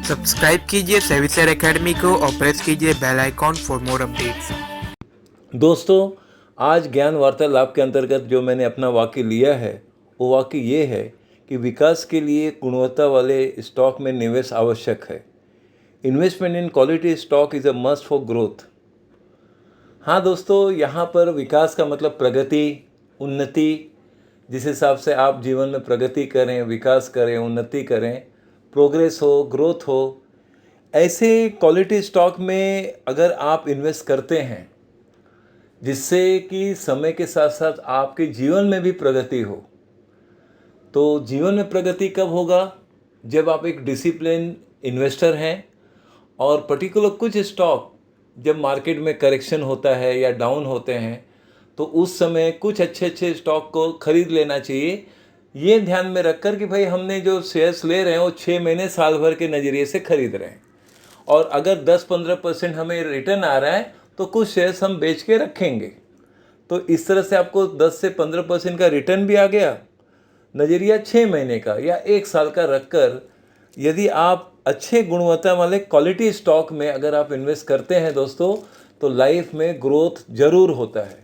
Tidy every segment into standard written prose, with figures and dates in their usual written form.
Subscribe कीजिए सेविसर academy को और प्रेस कीजिए bell icon for more updates. दोस्तों, आज ज्ञान वार्तालाप के अंतर्गत जो मैंने अपना वाक्य लिया है वो वाक्य ये है कि विकास के लिए गुणवत्ता वाले स्टॉक में निवेश आवश्यक है। Investment in quality stock is a must for growth. हाँ दोस्तों, यहाँ पर विकास का मतलब प्रगति, उन्नति। जिस हिसाब से आप जीवन में प्रगति करें, विकास करें, उन्नति करें, प्रोग्रेस हो, ग्रोथ हो, ऐसे क्वालिटी स्टॉक में अगर आप इन्वेस्ट करते हैं जिससे कि समय के साथ साथ आपके जीवन में भी प्रगति हो। तो जीवन में प्रगति कब होगा? जब आप एक डिसिप्लिन इन्वेस्टर हैं और पर्टिकुलर कुछ स्टॉक जब मार्केट में करेक्शन होता है या डाउन होते हैं तो उस समय कुछ अच्छे अच्छे स्टॉक को खरीद लेना चाहिए, ये ध्यान में रखकर कि भाई हमने जो शेयर्स ले रहे हैं वो 6 महीने साल भर के नज़रिए से खरीद रहे हैं और अगर 10-15% हमें रिटर्न आ रहा है तो कुछ शेयर्स हम बेच के रखेंगे। तो इस तरह से आपको 10 से 15% का रिटर्न भी आ गया। नज़रिया 6 महीने का या 1 साल का रखकर यदि आप अच्छे गुणवत्ता वाले क्वालिटी स्टॉक में अगर आप इन्वेस्ट करते हैं दोस्तों, तो लाइफ में ग्रोथ ज़रूर होता है।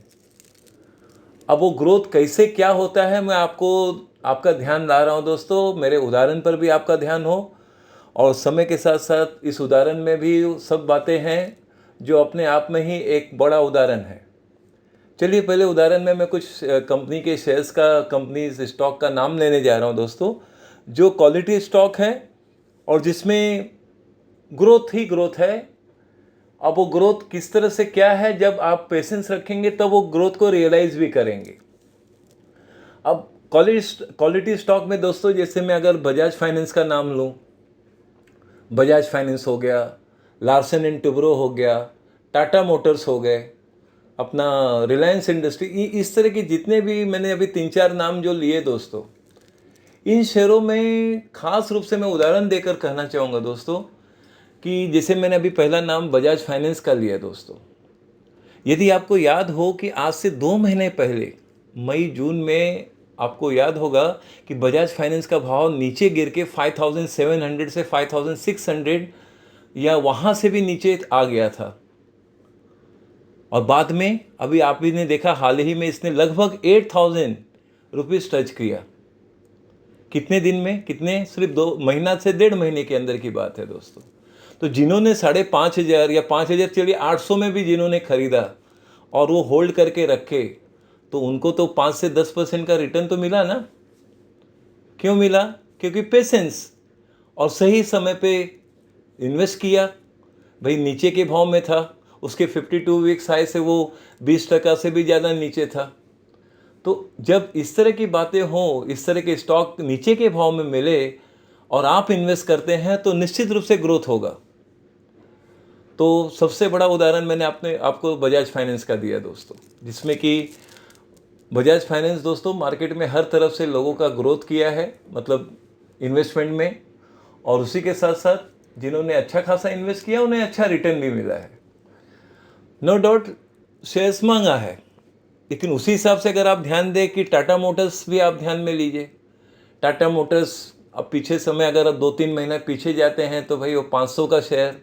अब वो ग्रोथ कैसे क्या होता है मैं आपका ध्यान ला रहा हूँ दोस्तों, मेरे उदाहरण पर भी आपका ध्यान हो और समय के साथ साथ इस उदाहरण में भी सब बातें हैं जो अपने आप में ही एक बड़ा उदाहरण है। चलिए पहले उदाहरण में मैं कुछ कंपनी के शेयर्स का, कंपनी स्टॉक का नाम लेने जा रहा हूँ दोस्तों, जो क्वालिटी स्टॉक है और जिसमें ग्रोथ ही ग्रोथ है। अब वो ग्रोथ किस तरह से क्या है, जब आप पेशेंस रखेंगे तब वो ग्रोथ को रियलाइज भी करेंगे। अब क्वालिटी स्टॉक में दोस्तों, जैसे मैं अगर बजाज फाइनेंस का नाम लूँ, बजाज फाइनेंस हो गया, लार्सन एंड टुब्रो हो गया, टाटा मोटर्स हो गए, अपना रिलायंस इंडस्ट्री, इस तरह के जितने भी मैंने अभी 3-4 नाम जो लिए दोस्तों, इन शेयरों में खास रूप से मैं उदाहरण देकर कहना चाहूँगा दोस्तों कि जैसे मैंने अभी पहला नाम बजाज फाइनेंस का लिया दोस्तों, यदि आपको याद हो कि आज से 2 महीने पहले मई जून में आपको याद होगा कि बजाज फाइनेंस का भाव नीचे गिर के 5700 से 5600 या वहाँ से भी नीचे आ गया था और बाद में अभी आप ही ने देखा हाल ही में इसने लगभग 8000 रुपीज़ टच किया। कितने दिन में, कितने, सिर्फ 2 महीना से 1.5 महीने के अंदर की बात है दोस्तों। तो जिन्होंने 5,500 या 5,000 चलिए 800 में भी जिन्होंने ख़रीदा और वो होल्ड करके रखे, तो उनको तो 5 से 10% का रिटर्न तो मिला ना। क्यों मिला? क्योंकि पेशेंस और सही समय पे इन्वेस्ट किया। भाई नीचे के भाव में था, उसके 52 वीक्स हाई से वो 20% से भी ज़्यादा नीचे था। तो जब इस तरह की बातें हों, इस तरह के स्टॉक नीचे के भाव में मिले और आप इन्वेस्ट करते हैं तो निश्चित रूप से ग्रोथ होगा। तो सबसे बड़ा उदाहरण मैंने आपको बजाज फाइनेंस का दिया दोस्तों, जिसमें कि बजाज फाइनेंस दोस्तों मार्केट में हर तरफ से लोगों का ग्रोथ किया है, मतलब इन्वेस्टमेंट में, और उसी के साथ साथ जिन्होंने अच्छा खासा इन्वेस्ट किया उन्हें अच्छा रिटर्न भी मिला है। नो डाउट शेयर्स महंगा है, लेकिन उसी हिसाब से अगर आप ध्यान दें कि टाटा मोटर्स भी आप ध्यान में लीजिए। टाटा मोटर्स अब पीछे समय अगर आप 2-3 महीना पीछे जाते हैं तो भाई वो 500 का शेयर,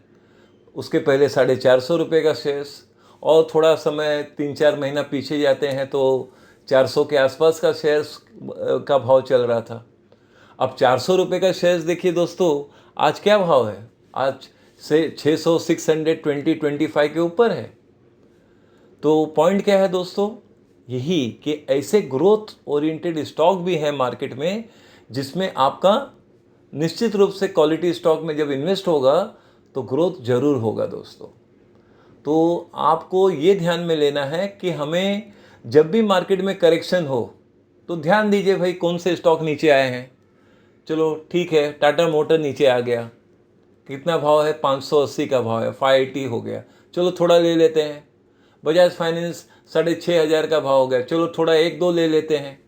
उसके पहले 450 रुपये का शेयर्स, और थोड़ा समय 3-4 महीना पीछे जाते हैं तो 400 के आसपास का शेयर्स का भाव चल रहा था। अब 400 रुपये का शेयर्स देखिए दोस्तों, आज क्या भाव है? आज से 600, 620-25 के ऊपर है। तो पॉइंट क्या है दोस्तों? यही कि ऐसे ग्रोथ ओरिएंटेड स्टॉक भी हैं मार्केट में जिसमें आपका निश्चित रूप से क्वालिटी स्टॉक में जब इन्वेस्ट होगा तो ग्रोथ ज़रूर होगा दोस्तों। तो आपको ये ध्यान में लेना है कि हमें जब भी मार्केट में करेक्शन हो तो ध्यान दीजिए भाई कौन से स्टॉक नीचे आए हैं। चलो ठीक है, टाटा मोटर नीचे आ गया, कितना भाव है? 580 का भाव है, 580 हो गया, चलो थोड़ा ले लेते हैं। बजाज फाइनेंस 6,500 का भाव हो गया, चलो थोड़ा 1-2 ले लेते हैं।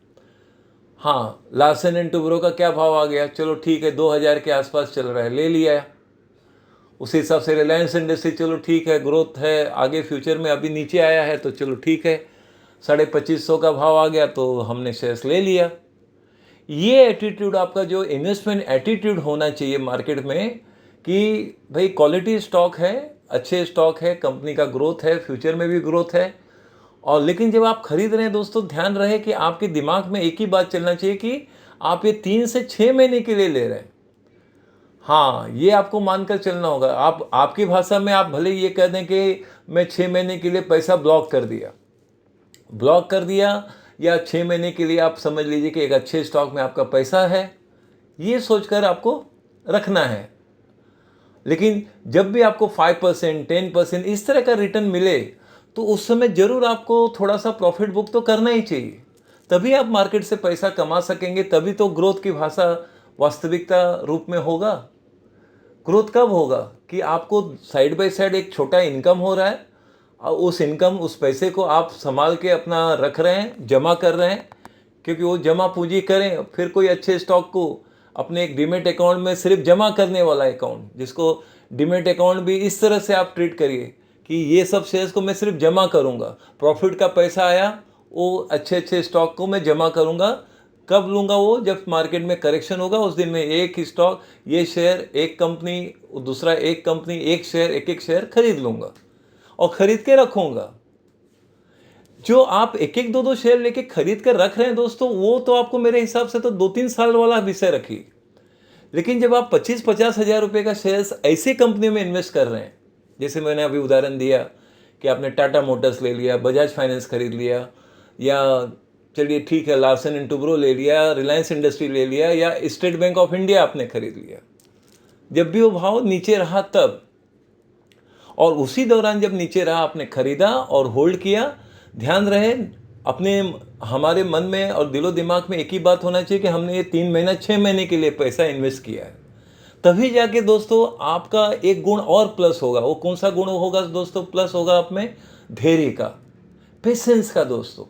हाँ, लार्सन एंड टुब्रो का क्या भाव आ गया? चलो ठीक है, 2,000 के आसपास चल रहा है, ले लिया। उसी हिसाब से रिलायंस इंडस्ट्री, चलो ठीक है, ग्रोथ है, आगे फ्यूचर में अभी नीचे आया है तो चलो ठीक है, 2,550 का भाव आ गया तो हमने शेयर्स ले लिया। ये एटीट्यूड आपका जो इन्वेस्टमेंट एटीट्यूड होना चाहिए मार्केट में कि भाई क्वालिटी स्टॉक है, अच्छे स्टॉक है, कंपनी का ग्रोथ है, फ्यूचर में भी ग्रोथ है। और लेकिन जब आप खरीद रहे हैं दोस्तों, ध्यान रहे कि आपके दिमाग में एक ही बात चलना चाहिए कि आप ये 3 से 6 महीने के लिए ले रहे हैं। हाँ, ये आपको मानकर चलना होगा। आप आपकी भाषा में आप भले ये कह दें कि मैं 6 महीने के लिए पैसा ब्लॉक कर दिया, या 6 महीने के लिए आप समझ लीजिए कि एक अच्छे स्टॉक में आपका पैसा है, ये सोचकर आपको रखना है। लेकिन जब भी आपको 5%, 10% इस तरह का रिटर्न मिले, तो उस समय ज़रूर आपको थोड़ा सा प्रॉफिट बुक तो करना ही चाहिए। तभी आप मार्केट से पैसा कमा सकेंगे, तभी तो ग्रोथ की भाषा वास्तविकता रूप में होगा। ग्रोथ कब होगा कि आपको साइड बाय साइड एक छोटा इनकम हो रहा है, और उस पैसे को आप संभाल के अपना रख रहे हैं, जमा कर रहे हैं, क्योंकि वो जमा पूंजी करें, फिर कोई अच्छे स्टॉक को अपने एक डीमेट अकाउंट में सिर्फ जमा करने वाला अकाउंट, जिसको डीमेट अकाउंट भी इस तरह से आप ट्रीट करिए कि ये सब शेयर्स को मैं सिर्फ जमा करूँगा, प्रॉफिट का पैसा आया वो अच्छे स्टॉक को मैं जमा करूँगा। कब लूँगा वो? जब मार्केट में करेक्शन होगा, उस दिन में एक स्टॉक, ये शेयर, एक कंपनी, दूसरा एक कंपनी, एक शेयर खरीद लूँगा और खरीद के रखूँगा। जो आप एक एक 2-2 शेयर लेके खरीद कर रख रहे हैं दोस्तों, वो तो आपको मेरे हिसाब से तो 2-3 साल वाला विषय रखिए। लेकिन जब आप 25-50 हज़ार रुपये का शेयर्स ऐसी कंपनी में इन्वेस्ट कर रहे हैं, जैसे मैंने अभी उदाहरण दिया कि आपने टाटा मोटर्स ले लिया, बजाज फाइनेंस खरीद लिया, या चलिए ठीक है लार्सन एंड टुब्रो ले लिया, रिलायंस इंडस्ट्री ले लिया, या स्टेट बैंक ऑफ इंडिया आपने खरीद लिया, जब भी वो भाव नीचे रहा तब, और उसी दौरान जब नीचे रहा आपने खरीदा और होल्ड किया। ध्यान रहे, हमारे मन में और दिलो दिमाग में एक ही बात होना चाहिए कि हमने ये 3 महीना 6 महीने के लिए पैसा इन्वेस्ट किया है। तभी जाके दोस्तों आपका एक गुण और प्लस होगा। वो कौन सा गुण होगा दोस्तों? प्लस होगा आप में धैर्य का, पेशेंस का। दोस्तों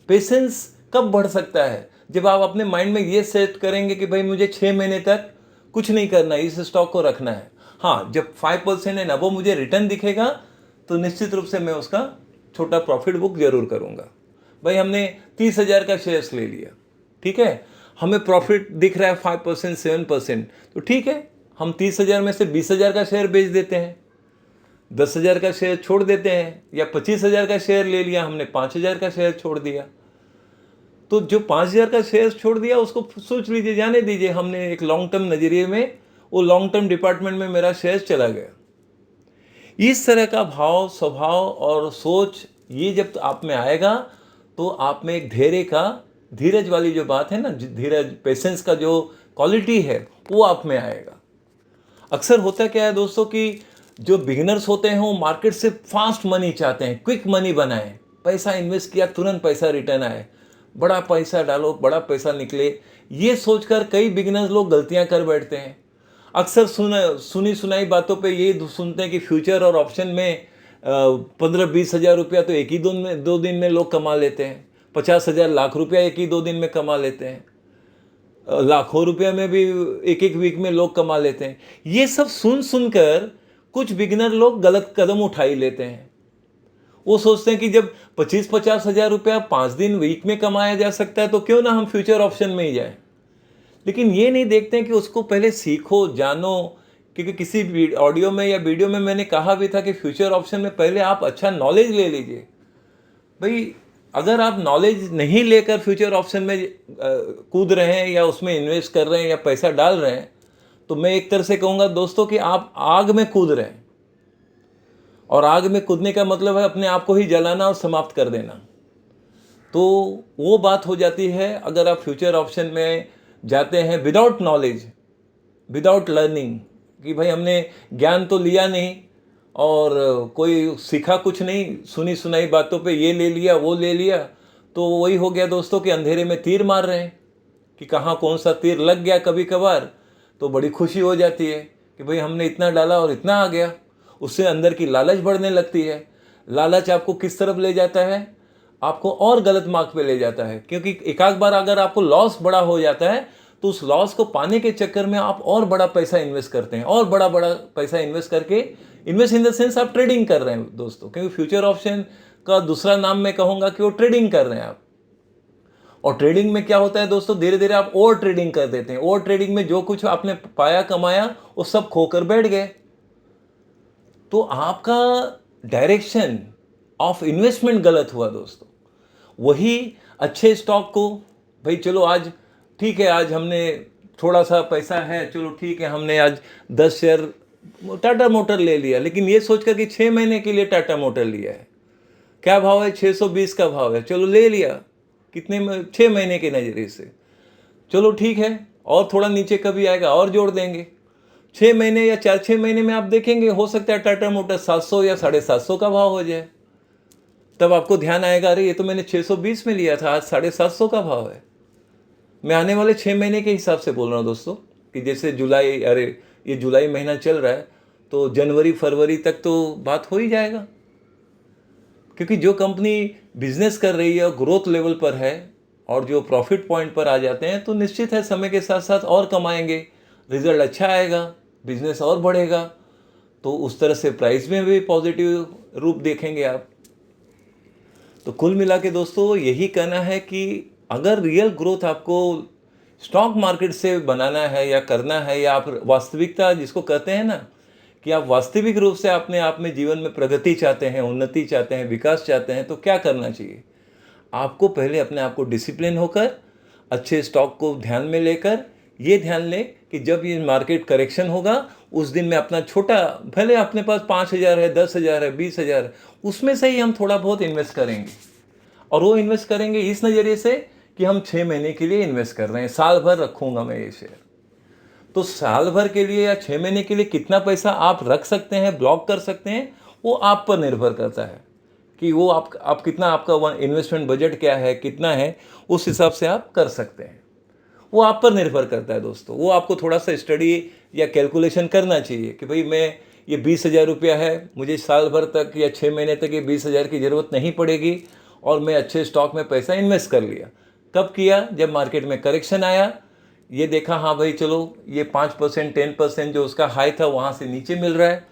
पेशेंस कब बढ़ सकता है? जब आप अपने माइंड में ये सेट करेंगे कि भाई मुझे 6 महीने तक कुछ नहीं करना है, इस स्टॉक को रखना है। हाँ, जब 5% एंड अबव मुझे रिटर्न दिखेगा तो निश्चित रूप से मैं उसका छोटा प्रॉफिट बुक जरूर करूंगा। भाई हमने 30,000 का शेयर्स ले लिया, ठीक है, हमें प्रॉफिट दिख रहा है 5%, 7%, तो ठीक है, हम 30,000 में से 20,000 का शेयर बेच देते हैं, 10,000 का शेयर छोड़ देते हैं, या 25,000 का शेयर ले लिया हमने, 5,000 का शेयर छोड़ दिया। तो जो 5,000 का शेयर छोड़ दिया उसको सोच लीजिए, जाने दीजिए, हमने एक लॉन्ग टर्म नजरिए में, वो लॉन्ग टर्म डिपार्टमेंट में मेरा शेयर चला गया। इस तरह का भाव, स्वभाव और सोच ये जब आप में आएगा तो आप में एक धीरज वाली जो बात है ना, धीरज, पेशेंस का जो क्वालिटी है वो आप में आएगा। अक्सर होता क्या है दोस्तों कि जो बिगिनर्स होते हैं वो मार्केट से फास्ट मनी चाहते हैं, क्विक मनी बनाएं, पैसा इन्वेस्ट किया तुरंत पैसा रिटर्न आए, बड़ा पैसा डालो बड़ा पैसा निकले, ये सोचकर कई बिगिनर्स लोग गलतियां कर बैठते हैं। अक्सर सुनी सुनाई बातों पे ये सुनते हैं कि फ्यूचर और ऑप्शन में 15-20 हज़ार रुपया तो एक ही 2 दिन में लोग कमा लेते हैं, 50,000 लाख रुपया एक ही 2 दिन में कमा लेते हैं, लाखों रुपया में भी एक वीक में लोग कमा लेते हैं। ये सब सुनकर कुछ बिगिनर लोग गलत कदम उठा ही लेते हैं। वो सोचते हैं कि जब 25-50 हज़ार रुपया 5 दिन वीक में कमाया जा सकता है तो क्यों ना हम फ्यूचर ऑप्शन में ही जाएं। लेकिन ये नहीं देखते हैं कि उसको पहले सीखो, जानो, क्योंकि किसी ऑडियो में या वीडियो में मैंने कहा भी था कि फ्यूचर ऑप्शन में पहले आप अच्छा नॉलेज ले लीजिए। भाई अगर आप नॉलेज नहीं लेकर फ्यूचर ऑप्शन में कूद रहे हैं या उसमें इन्वेस्ट कर रहे हैं या पैसा डाल रहे हैं, तो मैं एक तरह से कहूँगा दोस्तों कि आप आग में कूद रहे हैं, और आग में कूदने का मतलब है अपने आप को ही जलाना और समाप्त कर देना। तो वो बात हो जाती है अगर आप फ्यूचर ऑप्शन में जाते हैं विदाउट नॉलेज, विदाउट लर्निंग, कि भाई हमने ज्ञान तो लिया नहीं और कोई सीखा कुछ नहीं, सुनी सुनाई बातों पे ये ले लिया वो ले लिया, तो वही हो गया दोस्तों कि अंधेरे में तीर मार रहे हैं कि कहाँ कौन सा तीर लग गया। कभी कभार तो बड़ी खुशी हो जाती है कि भाई हमने इतना डाला और इतना आ गया, उससे अंदर की लालच बढ़ने लगती है। लालच आपको किस तरफ ले जाता है? आपको और गलत मार्ग पे ले जाता है, क्योंकि एक आध बार अगर आपको लॉस बड़ा हो जाता है तो उस लॉस को पाने के चक्कर में आप और बड़ा पैसा इन्वेस्ट करते हैं, और बड़ा पैसा इन्वेस्ट करके, इन्वेस्ट इन द सेंस आप ट्रेडिंग कर रहे हैं दोस्तों, क्योंकि फ्यूचर ऑप्शन का दूसरा नाम मैं कहूँगा कि वो ट्रेडिंग कर रहे हैं आप। और ट्रेडिंग में क्या होता है दोस्तों, धीरे धीरे आप ओवर ट्रेडिंग कर देते हैं। ओवर ट्रेडिंग में जो कुछ आपने पाया कमाया वो सब खोकर बैठ गए, तो आपका डायरेक्शन ऑफ इन्वेस्टमेंट गलत हुआ दोस्तों। वही अच्छे स्टॉक को, भाई चलो आज ठीक है, आज हमने थोड़ा सा पैसा है, चलो ठीक है, हमने आज 10 शेयर टाटा मोटर ले लिया, लेकिन ये सोचकर कि 6 महीने के लिए टाटा मोटर लिया है, क्या भाव है, 620 का भाव है, चलो ले लिया, कितने में, 6 महीने के नज़रिए से, चलो ठीक है, और थोड़ा नीचे कभी आएगा और जोड़ देंगे। 6 महीने या 4-6 महीने में आप देखेंगे, हो सकता है टाटा मोटर 700 या 750 का भाव हो जाए। तब आपको ध्यान आएगा, अरे ये तो मैंने 620 में लिया था, आज 750 का भाव है। मैं आने वाले 6 महीने के हिसाब से बोल रहा हूँ दोस्तों, कि जैसे जुलाई, अरे ये जुलाई महीना चल रहा है, तो जनवरी फरवरी तक तो बात हो ही जाएगा। क्योंकि जो कंपनी बिजनेस कर रही है और ग्रोथ लेवल पर है और जो प्रॉफिट पॉइंट पर आ जाते हैं, तो निश्चित है समय के साथ साथ और कमाएंगे, रिजल्ट अच्छा आएगा, बिजनेस और बढ़ेगा, तो उस तरह से प्राइस में भी पॉजिटिव रूप देखेंगे आप। तो कुल मिला के दोस्तों यही कहना है कि अगर रियल ग्रोथ आपको स्टॉक मार्केट से बनाना है या करना है, या आप वास्तविकता जिसको कहते हैं ना, कि आप वास्तविक रूप से अपने आप में जीवन में प्रगति चाहते हैं, उन्नति चाहते हैं, विकास चाहते हैं, तो क्या करना चाहिए? आपको पहले अपने आप को डिसिप्लिन होकर, अच्छे स्टॉक को ध्यान में लेकर, ये ध्यान लें कि जब ये मार्केट करेक्शन होगा, उस दिन में अपना छोटा, भले अपने पास 5,000 है, 10,000 है, 20,000 है, उसमें से ही हम थोड़ा बहुत इन्वेस्ट करेंगे। और वो इन्वेस्ट करेंगे इस नज़रिए से कि हम 6 महीने के लिए इन्वेस्ट कर रहे हैं, साल भर रखूँगा मैं ये शेयर। तो साल भर के लिए या 6 महीने के लिए कितना पैसा आप रख सकते हैं, ब्लॉक कर सकते हैं, वो आप पर निर्भर करता है कि वो आप कितना, आपका इन्वेस्टमेंट बजट क्या है, कितना है, उस हिसाब से आप कर सकते हैं। वो आप पर निर्भर करता है दोस्तों। वो आपको थोड़ा सा स्टडी या कैलकुलेशन करना चाहिए कि भाई मैं ये 20,000 रुपया है, मुझे साल भर तक या 6 महीने तक ये 20,000 की ज़रूरत नहीं पड़ेगी, और मैं अच्छे स्टॉक में पैसा इन्वेस्ट कर लिया। कब किया? जब मार्केट में करेक्शन आया, ये देखा हाँ भाई चलो ये 5% 10% जो उसका हाई था वहाँ से नीचे मिल रहा है,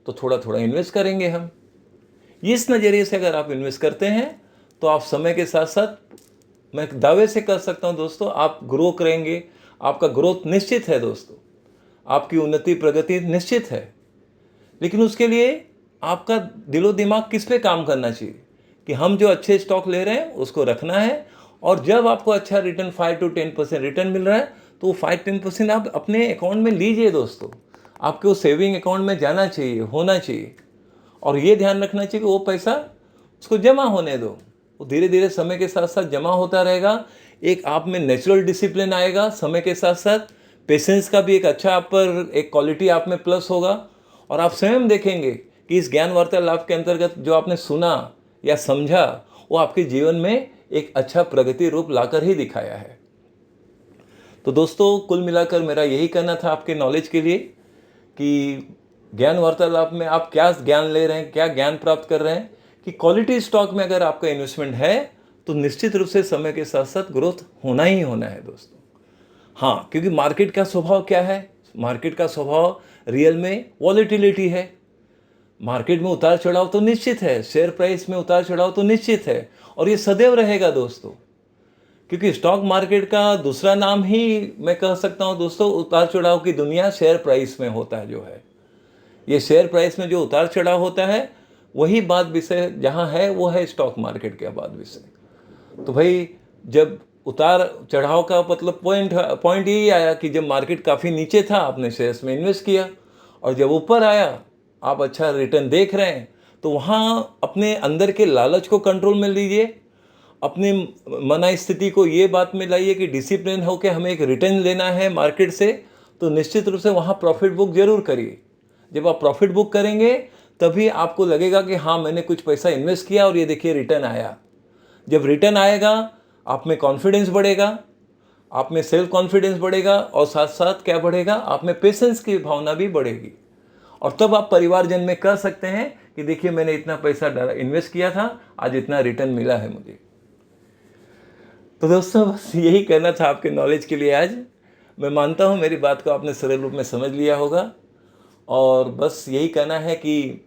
तो थोड़ा थोड़ा इन्वेस्ट करेंगे हम। इस नज़रिए से अगर आप इन्वेस्ट करते हैं, तो आप समय के साथ साथ, मैं दावे से कर सकता हूँ दोस्तों, आप ग्रो करेंगे। आपका ग्रोथ निश्चित है दोस्तों, आपकी उन्नति प्रगति निश्चित है। लेकिन उसके लिए आपका दिलो दिमाग किस पे काम करना चाहिए कि हम जो अच्छे स्टॉक ले रहे हैं उसको रखना है, और जब आपको अच्छा रिटर्न 5 to 10% रिटर्न मिल रहा है, तो वो 5-10% आप अपने अकाउंट में लीजिए दोस्तों। आपके वो सेविंग अकाउंट में जाना चाहिए, होना चाहिए, और ये ध्यान रखना चाहिए कि वो पैसा उसको जमा होने दो। वो धीरे धीरे समय के साथ साथ जमा होता रहेगा। एक आप में नेचुरल डिसिप्लिन आएगा, समय के साथ साथ पेशेंस का भी एक अच्छा आप पर एक क्वालिटी आप में प्लस होगा, और आप स्वयं देखेंगे कि इस ज्ञान वार्तालाप के अंतर्गत जो आपने सुना या समझा, वो आपके जीवन में एक अच्छा प्रगति रूप लाकर ही दिखाया है। तो दोस्तों कुल मिलाकर मेरा यही कहना था आपके नॉलेज के लिए कि ज्ञान वार्तालाप में आप क्या ज्ञान ले रहे हैं, क्या ज्ञान प्राप्त कर रहे हैं, कि क्वालिटी स्टॉक में अगर आपका इन्वेस्टमेंट है, तो निश्चित रूप से समय के साथ साथ ग्रोथ होना ही होना है दोस्तों। हाँ, क्योंकि मार्केट का स्वभाव क्या है? मार्केट का स्वभाव रियल में वॉलेटिलिटी है। मार्केट में उतार चढ़ाव तो निश्चित है, शेयर प्राइस में उतार चढ़ाव तो निश्चित है, और ये सदैव रहेगा दोस्तों। क्योंकि स्टॉक मार्केट का दूसरा नाम ही मैं कह सकता हूँ दोस्तों, उतार चढ़ाव की दुनिया शेयर प्राइस में होता है। जो है ये शेयर प्राइस में जो उतार चढ़ाव होता है, वही बात विषय जहाँ है वो है स्टॉक मार्केट का बात विषय। तो भाई जब उतार चढ़ाव का मतलब पॉइंट यही आया कि जब मार्केट काफ़ी नीचे था, आपने शेयर्स में इन्वेस्ट किया, और जब ऊपर आया, आप अच्छा रिटर्न देख रहे हैं, तो वहाँ अपने अंदर के लालच को कंट्रोल में लीजिए, अपनी मना स्थिति को ये बात में लाइए कि डिसिप्लिन हो के हमें एक रिटर्न लेना है मार्केट से, तो निश्चित रूप से वहाँ प्रॉफिट बुक जरूर करिए। जब आप प्रॉफिट बुक करेंगे, तभी आपको लगेगा कि हाँ मैंने कुछ पैसा इन्वेस्ट किया और ये देखिए रिटर्न आया। जब रिटर्न आएगा, आप में कॉन्फिडेंस बढ़ेगा, आप में सेल्फ कॉन्फिडेंस बढ़ेगा, और साथ साथ क्या बढ़ेगा, आप में पेशेंस की भावना भी बढ़ेगी। और तब आप परिवारजन में कह सकते हैं कि देखिए मैंने इतना पैसा इन्वेस्ट किया था, आज इतना रिटर्न मिला है मुझे। तो दोस्तों बस यही कहना था आपके नॉलेज के लिए आज। मैं मानता हूँ मेरी बात को आपने सरल रूप में समझ लिया होगा, और बस यही कहना है कि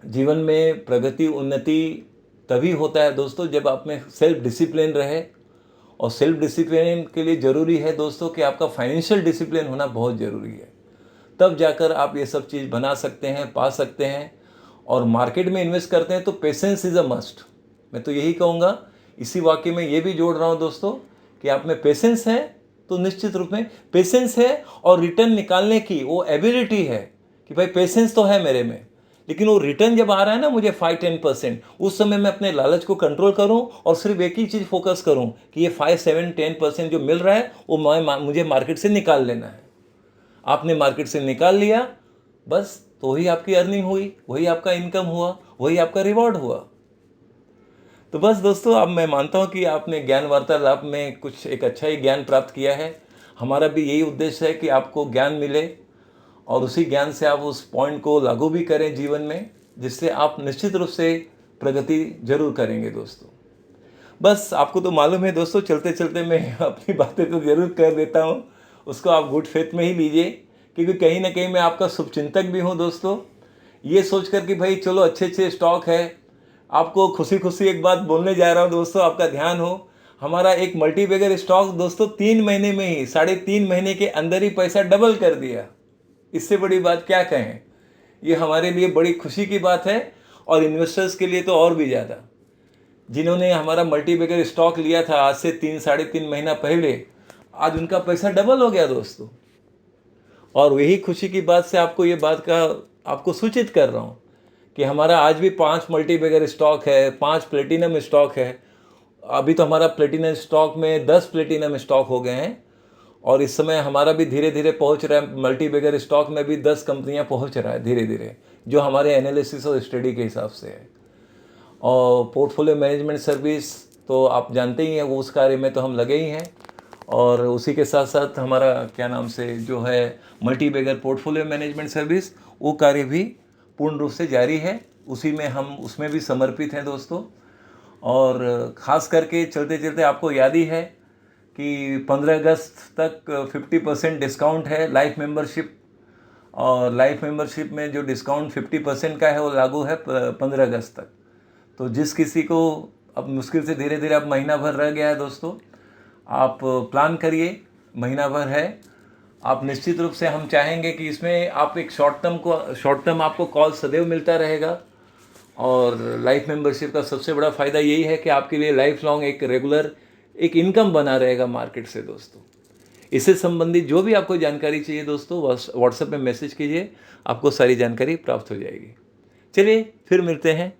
जीवन में प्रगति उन्नति तभी होता है दोस्तों, जब आप में सेल्फ डिसिप्लिन रहे, और सेल्फ डिसिप्लिन के लिए ज़रूरी है दोस्तों कि आपका फाइनेंशियल डिसिप्लिन होना बहुत ज़रूरी है। तब जाकर आप ये सब चीज़ बना सकते हैं, पा सकते हैं। और मार्केट में इन्वेस्ट करते हैं तो पेशेंस इज़ अ मस्ट। मैं तो यही कहूँगा, इसी वाक्य में ये भी जोड़ रहा हूँ दोस्तों कि आप में पेशेंस है तो निश्चित रूप में पेशेंस है, और रिटर्न निकालने की वो एबिलिटी है कि भाई पेशेंस तो है मेरे में, लेकिन वो रिटर्न जब आ रहा है ना मुझे 5-10%, उस समय मैं अपने लालच को कंट्रोल करूं और सिर्फ एक ही चीज़ फोकस करूं कि ये 5-7-10% जो मिल रहा है वो मुझे मार्केट से निकाल लेना है। आपने मार्केट से निकाल लिया बस, तो वही आपकी अर्निंग हुई, वही आपका इनकम हुआ, वही आपका रिवॉर्ड हुआ। तो बस दोस्तों, अब मैं मानता हूँ कि आपने ज्ञान वार्तालाप में कुछ एक अच्छा ही ज्ञान प्राप्त किया है। हमारा भी यही उद्देश्य है कि आपको ज्ञान मिले और उसी ज्ञान से आप उस पॉइंट को लागू भी करें जीवन में, जिससे आप निश्चित रूप से प्रगति जरूर करेंगे दोस्तों। बस आपको तो मालूम है दोस्तों, चलते चलते मैं अपनी बातें तो ज़रूर कर देता हूँ, उसको आप गुड फेथ में ही लीजिए, क्योंकि कहीं ना कहीं मैं आपका शुभचिंतक भी हूँ दोस्तों। ये सोच कर कि भाई चलो अच्छे अच्छे स्टॉक है, आपको खुशी खुशी एक बात बोलने जा रहा हूँ दोस्तों, आपका ध्यान हो। हमारा एक मल्टीबैगर स्टॉक दोस्तों 3 महीने में ही, 3.5 महीने के अंदर ही पैसा डबल कर दिया। इससे बड़ी बात क्या कहें, ये हमारे लिए बड़ी खुशी की बात है, और इन्वेस्टर्स के लिए तो और भी ज़्यादा। जिन्होंने हमारा मल्टीबैगर स्टॉक लिया था आज से 3-3.5 महीना पहले, आज उनका पैसा डबल हो गया दोस्तों। और यही खुशी की बात से आपको ये बात का आपको सूचित कर रहा हूँ कि हमारा आज भी 5 मल्टीबैगर स्टॉक है, 5 प्लेटिनम स्टॉक है। अभी तो हमारा प्लेटिनम स्टॉक में 10 प्लेटिनम स्टॉक हो गए हैं, और इस समय हमारा भी धीरे धीरे पहुंच रहा है, मल्टीबैगर स्टॉक में भी 10 कंपनियां पहुंच रहा है धीरे धीरे, जो हमारे एनालिसिस और स्टडी के हिसाब से है। और पोर्टफोलियो मैनेजमेंट सर्विस तो आप जानते ही हैं, वो उस कार्य में तो हम लगे ही हैं, और उसी के साथ साथ हमारा क्या नाम से जो है मल्टीबैगर पोर्टफोलियो मैनेजमेंट सर्विस, वो कार्य भी पूर्ण रूप से जारी है। उसी में हम उसमें भी समर्पित हैं दोस्तों। और ख़ास करके चलते चलते आपको याद ही है कि 15 अगस्त तक 50% डिस्काउंट है लाइफ मेंबरशिप, और लाइफ मेंबरशिप में जो डिस्काउंट 50% का है वो लागू है 15 अगस्त तक। तो जिस किसी को अब मुश्किल से धीरे धीरे अब महीना भर रह गया है दोस्तों, आप प्लान करिए, महीना भर है। आप निश्चित रूप से हम चाहेंगे कि इसमें आप एक शॉर्ट टर्म आपको कॉल सदैव मिलता रहेगा, और लाइफ मेंबरशिप का सबसे बड़ा फ़ायदा यही है कि आपके लिए लाइफ लॉन्ग एक रेगुलर एक इनकम बना रहेगा मार्केट से दोस्तों। इससे संबंधित जो भी आपको जानकारी चाहिए दोस्तों, व्हाट्सएप में मैसेज कीजिए, आपको सारी जानकारी प्राप्त हो जाएगी। चलिए फिर मिलते हैं।